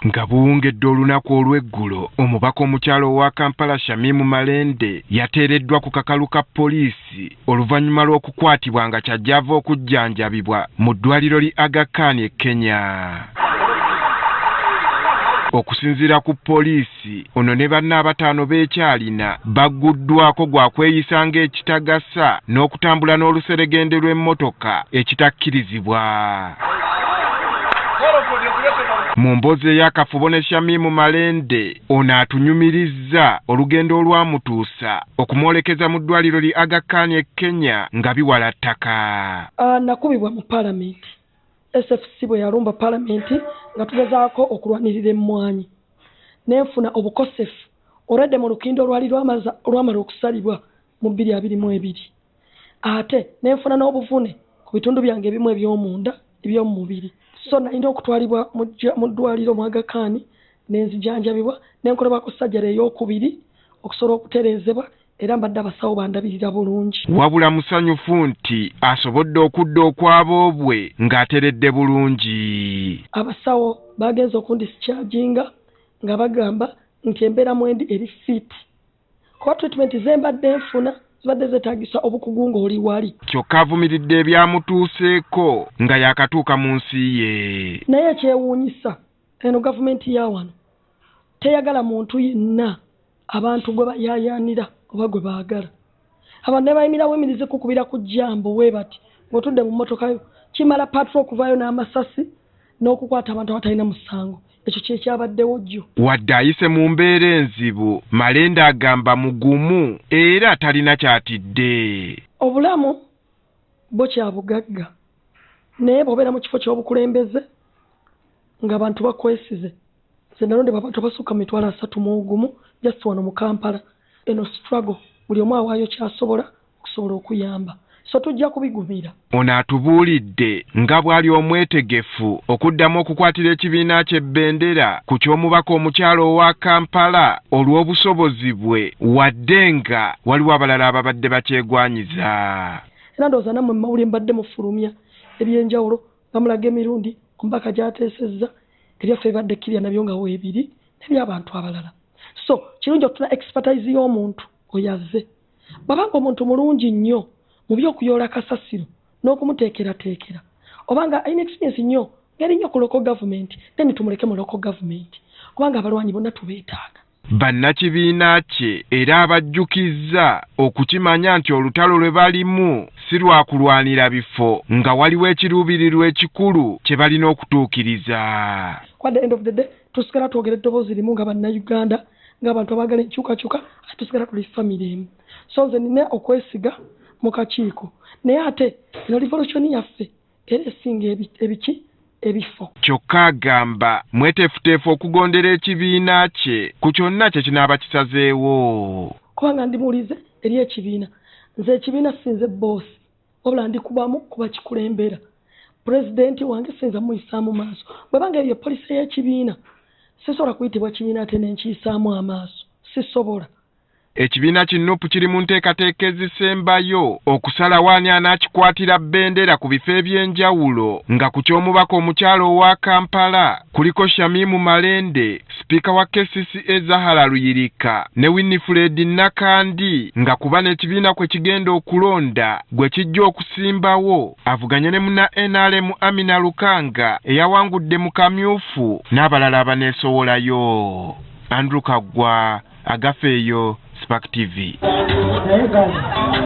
Nga buwungedde olunaku olw'eggulo, omubaka omukyalo wa Kampala Shamimu Malende yateereddwa ku kakalu ka poliisi oluvannyuma lw'okukwatibwa nga kyajjava okujjanjabibwa mu ddwaliro li Aga Khan e Kenya. Okusinziira ku poliisi, ono ne banne abataano b'ekyalina bagguddwako gwa kweyisa ng'ekitagasa n'okutambula n'oluseregende lw'emmotoka ekitakkirizibwa. Mu mboozi ey'akafubo ne Shamimu Malende ono atunyumirizza olugendo olwamutuusa okumwolekeza mu ddwaliro li Aga Khan e Kenya nga biwala ttaka. Nakubibwa mu Parliament. SFC bwe yalumba Parliament nga tugezaako okulwanirira emmwanyi. Nenfuna obukosefu olwedde mu lukindo olwamala okusalibwa mu 2022. Ate nenfuna n'obuvune ku bitundu byange ebimu eby'omunda eby'omu mubiri. So nalina okutwalibwa mu ddwaliro mu Aga Khan n'enzijanjabibwa n'enkolebwako sajjala ey'okubiri okusobola okutereezebwa era mbadde abasawo bandabirira bulungi. Wabula musanyufu nti asobodde okudda okwaboobwe ng'ateredde bulungi. Abasawo bagenze okundischarginga nga bagamba nti embeera mwendi eri fit. Kuba treatment ze mbadde nfuna zibadde zeetaagisa obukugu ng'oli wali. Kyokka avumiridde ebyamutuuseeko nga yaakatuuka mu nsi ye. Naye ekyewuunyisa eno gavumenti ya wano teyagala muntu yenna abantu gwe bayaayaanira oba gwe baagala. Abantu ne bayimirawo emirize kukubira ku jjambo bwe bati ng'otudde mu mmotoka yo kimala patrol okuvaayo n'amasasi n'okukwata abantu abatalina musango. Ekyo kyekyabaddewo jjo. Wadde ayise mu mbeera enzibu, Malende agamba mugumu era talina kyatidde. Obulamu bwo kyabugagga naye bw'obeera mu kifo ky'obukulembeze ng'abantu bakwesize. Nze nalondebwa abantu abasukka mu 31 just wano mu Kampala. Eno struggle buli omu awaayo ky'asobola okusobola okuyamba. So tujja kubigumira. Ono atubuulidde nga bw'ali omwetegefu okuddamu okukwatira ekibiina ky'ebbendera ku ky'omubaka omukyalo owa Kampala olw'obusobozi bwe wadde nga waliwo abalala ababadde bakyegwanyiza. Era ndowooza nammwe mawulire mbadde mufulumya eby'enjawulo nga mulaga emirundi omubaka gy'ateesezza ebyaffe bibadde kirya nabyo nga weebiri n'eby'abantu abalala. So kirungi okutuna expertise y'omuntu oyazze. Bw'abanga omuntu mulungi nnyo mu by'okuyoola kasasiro n'okumuteekerateekera obanga alina experience nnyo ngeri nnyo ku local government then tumuleke mu local government kubanga abalwanyi bonna tubeetaaga. Bannakibiina kye era abajjukizza okukimanya nti olutalo lwe balimu si lwa kulwanira bifo nga waliwo ekiruubirirwa ekikulu kye balina okutuukiriza. At the end of the day tusigala twogera eddoboozi limu nga bannayuganda ng'abantu abaagala enkyukakyuka ate tusigala tuli famire emu. So nze nina okwesiga mu kakiiko naye ate eno revolution yaffe era esinga ebifo. Kyokka agamba mweteefuteefu okugondera ekibiina kye ku kyonna kye kinaaba kisazeewo. Kubanga ndimuulize eri ekibiina nze ekibiina sinze boosi wabula ndikubamu kuba kikulembera. Pulezidenti wange sinza muyisaamu maaso. Bwebanga eyo poliisi y'ekibiina sisobola kuyitibwa kibiina ate nenkiyisaamu amaaso sisobola. Ekibiina kinupu kiri mu nteekateeka ezisembayo okusalawo ani anaakikwatira bbendera ku bifo eby'enjawulo nga ku ky'omubaka omukyalo owa Kampala kuliko Shamimu Malende, sipiika wa KCCA Zahara Luyirika ne Winifred Nakandi nga kuba n'ekibiina kwe kigenda okulonda gwe kijja okusimbawo avuganye ne muna NRM Amina Lukanga eyawangudde mu kamyufu n'abalala abaneesowolayo. Andrew Kagwa, Agafeeyo, Spark TV.